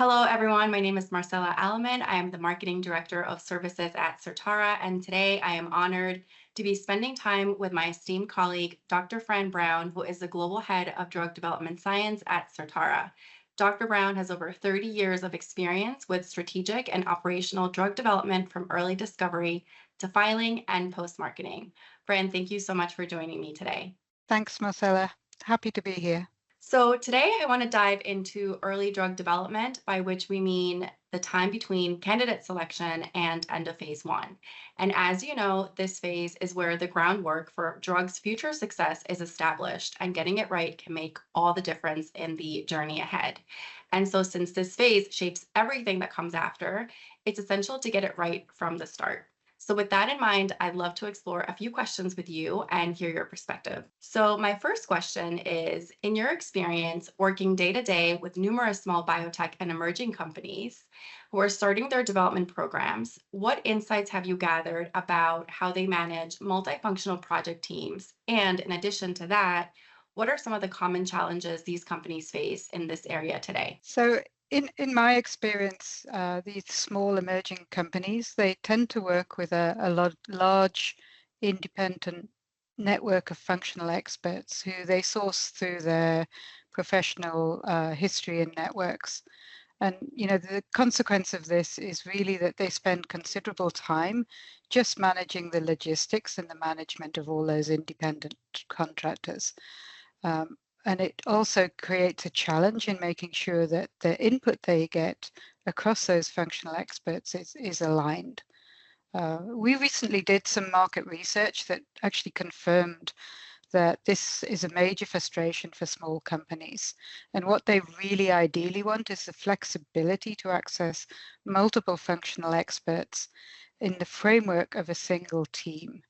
Hello, everyone. My name is Marcella Alaman. I am the Marketing Director of Services at Certara, and today I am honored to be spending time with my esteemed colleague, Dr. Fran Brown, who is the Global Head of Drug Development Science at Certara. Dr. Brown has over 30 years of experience with strategic and operational drug development from early discovery to filing and post-marketing. Fran, thank you so much for joining me today. Thanks, Marcella. Happy to be here. So, today I want to dive into early drug development, by which we mean the time between candidate selection and end of phase one. And as you know, this phase is where the groundwork for drugs' future success is established, and getting it right can make all the difference in the journey ahead. And so, since this phase shapes everything that comes after, it's essential to get it right from the start. So, with that in mind, I'd love to explore a few questions with you and hear your perspective. So, my first question is, in your experience working day to day with numerous small biotech and emerging companies who are starting their development programs, what insights have you gathered about how they manage multifunctional project teams? And in addition to that, what are some of the common challenges these companies face in this area today? So, in my experience, these small emerging companies, they tend to work with a large independent network of functional experts who they source through their professional history and networks. And the consequence of this is really that they spend considerable time just managing the logistics and the management of all those independent contractors. And it also creates a challenge in making sure that the input they get across those functional experts is aligned. We recently did some market research that actually confirmed that this is a major frustration for small companies. And what they really ideally want is the flexibility to access multiple functional experts in the framework of a single team.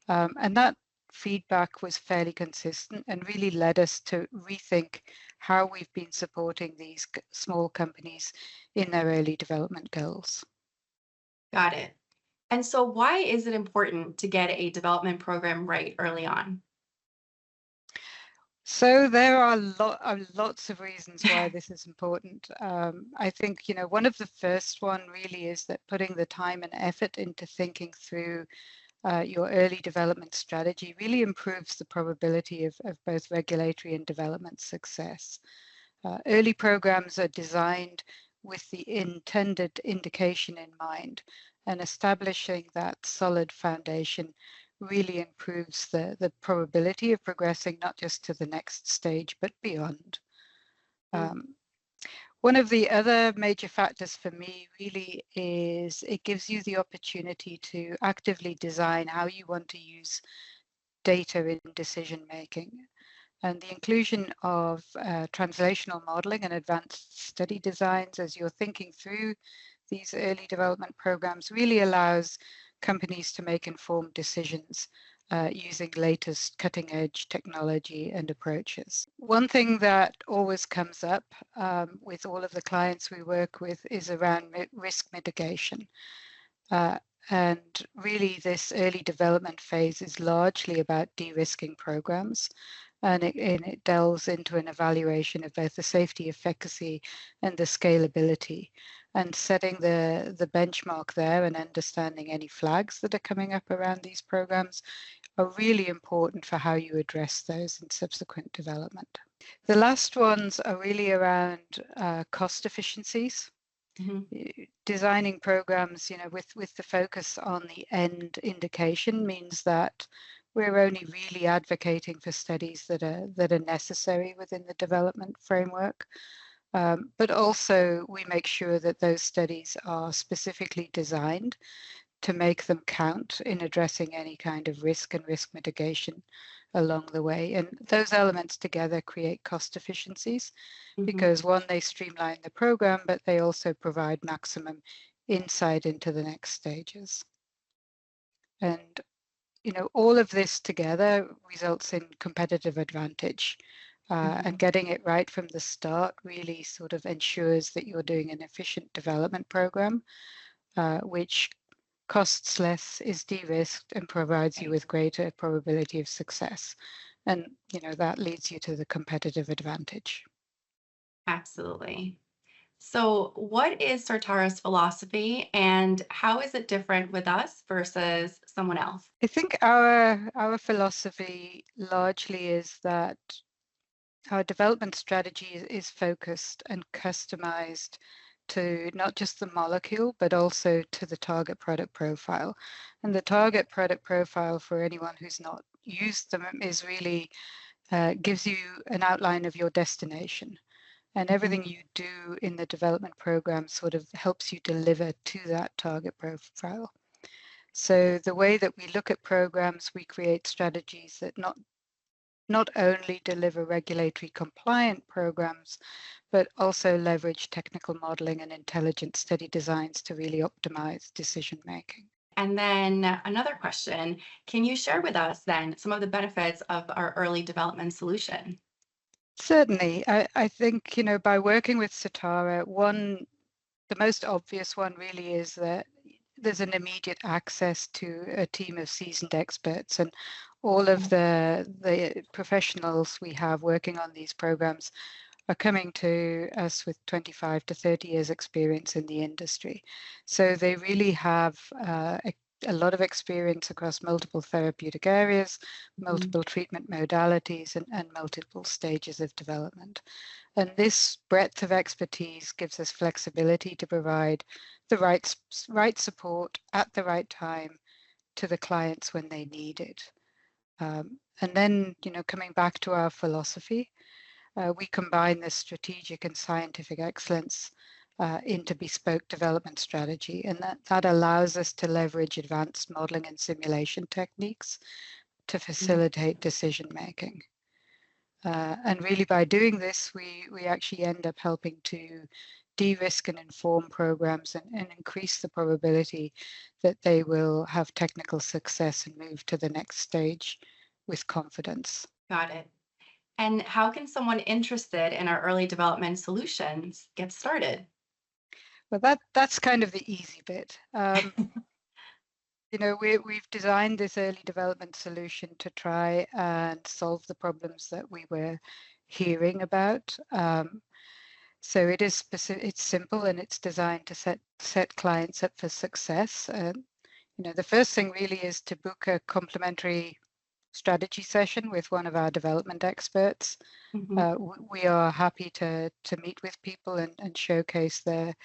And that feedback was fairly consistent and really led us to rethink how we've been supporting these small companies in their early development goals. Got it. And so, why is it important to get a development program right early on? So there are lots of reasons why this is important. I think, one of the first one really is that putting the time and effort into thinking through your early development strategy really improves the probability of both regulatory and development success. Early programs are designed with the intended indication in mind, and establishing that solid foundation really improves the probability of progressing not just to the next stage, but beyond. Mm. Um, One of the other major factors for me really is it gives you the opportunity to actively design how you want to use data in decision making. And the inclusion of translational modeling and advanced study designs as you're thinking through these early development programs really allows companies to make informed decisions using latest cutting edge technology and approaches. One thing that always comes up with all of the clients we work with is around risk mitigation. Uh, and really, this early development phase is largely about de-risking programs, and it delves into an evaluation of both the safety, efficacy, and the scalability, and setting the benchmark there and understanding any flags that are coming up around these programs are really important for how you address those in subsequent development. The last ones are really around cost efficiencies. Mhm. Designing programs, with the focus on the end indication means that we're only really advocating for studies that are necessary within the development framework. But also we make sure that those studies are specifically designed to make them count in addressing any kind of risk and risk mitigation along the way. And those elements together create cost efficiencies Mhm. because one, they streamline the program, but they also provide maximum insight into the next stages. And all of this together results in competitive advantage. And Mhm. getting it right from the start really sort of ensures that you're doing an efficient development program, which costs less, is de-risked, and provides you Right. with greater probability of success. And that leads you to the competitive advantage. Absolutely. So, what is Certara's philosophy and how is it different with us versus someone else? I think our philosophy largely is that our development strategy is focused and customized to not just the molecule, but also to the target product profile. And the target product profile, for anyone who's not used them, is really gives you an outline of your destination. And Mhm. everything you do in the development program sort of helps you deliver to that target profile. So the way that we look at programs, we create strategies that not only deliver regulatory compliant programs, but also leverage technical modeling and intelligent study designs to really optimize decision making. And then another question, can you share with us then some of the benefits of our early development solution? Certainly, I think, by working with Certara, the most obvious one really is that there's an immediate access to a team of seasoned experts, and all of the professionals we have working on these programs are coming to us with 25 to 30 years experience in the industry. So they really have a lot of experience across multiple therapeutic areas, Mhm. multiple treatment modalities, and multiple stages of development. And this breadth of expertise gives us flexibility to provide the right support at the right time to the clients when they need it. And then, coming back to our philosophy, we combine this strategic and scientific excellence into bespoke development strategy, and that allows us to leverage advanced modeling and simulation techniques to facilitate decision making. And really, by doing this, we actually end up helping to de-risk and inform programs and increase the probability that they will have technical success and move to the next stage with confidence. Got it. And how can someone interested in our early development solutions get started? Well, that's kind of the easy bit. We've designed this early development solution to try and solve the problems that we were hearing about. So it's simple and it's designed to set clients up for success. The first thing really is to book a complimentary strategy session with one of our development experts. Mhm. We are happy to meet with people and showcase the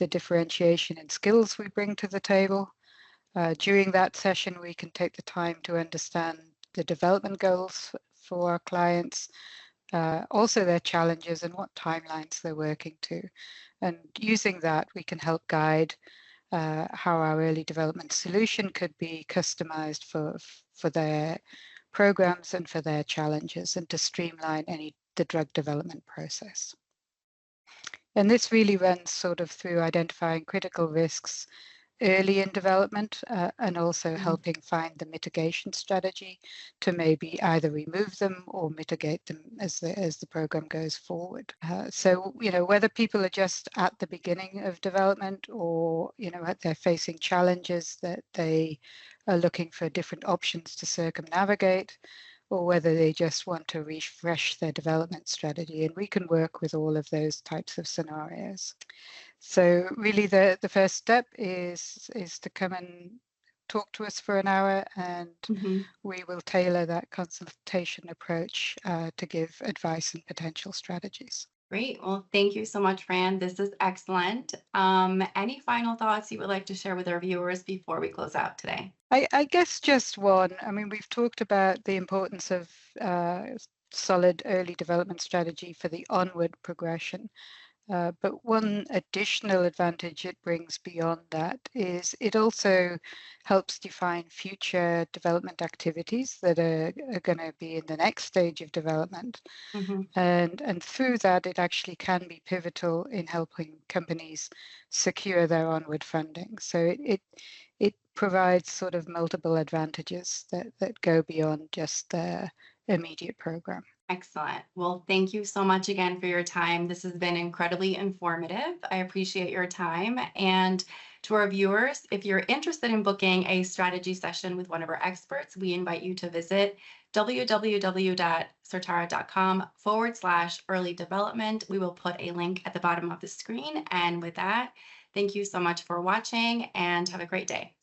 differentiation and skills we bring to the table. During that session, we can take the time to understand the development goals for our clients, also their challenges and what timelines they're working to. And using that, we can help guide how our early development solution could be customized for their programs and for their challenges, and to streamline the drug development process. And this really runs sort of through identifying critical risks early in development, and also Mhm. helping find the mitigation strategy to maybe either remove them or mitigate them as the program goes forward. So whether people are just at the beginning of development, or they're facing challenges that they are looking for different options to circumnavigate, or whether they just want to refresh their development strategy, and we can work with all of those types of scenarios. So really the first step is to come and talk to us for an hour, and Mhm. we will tailor that consultation approach to give advice and potential strategies. Great. Well, thank you so much, Fran. This is excellent. Any final thoughts you would like to share with our viewers before we close out today? I guess just one. I mean, we've talked about the importance of solid early development strategy for the onward progression. But one additional advantage it brings beyond that is it also helps define future development activities that are going to be in the next stage of development. Mhm. And through that, it actually can be pivotal in helping companies secure their onward funding. So it provides sort of multiple advantages that go beyond just the immediate program. Excellent. Well, thank you so much again for your time. This has been incredibly informative. I appreciate your time. And to our viewers, if you're interested in booking a strategy session with one of our experts, we invite you to visit www.certara.com/early development. We will put a link at the bottom of the screen. And with that, thank you so much for watching and have a great day.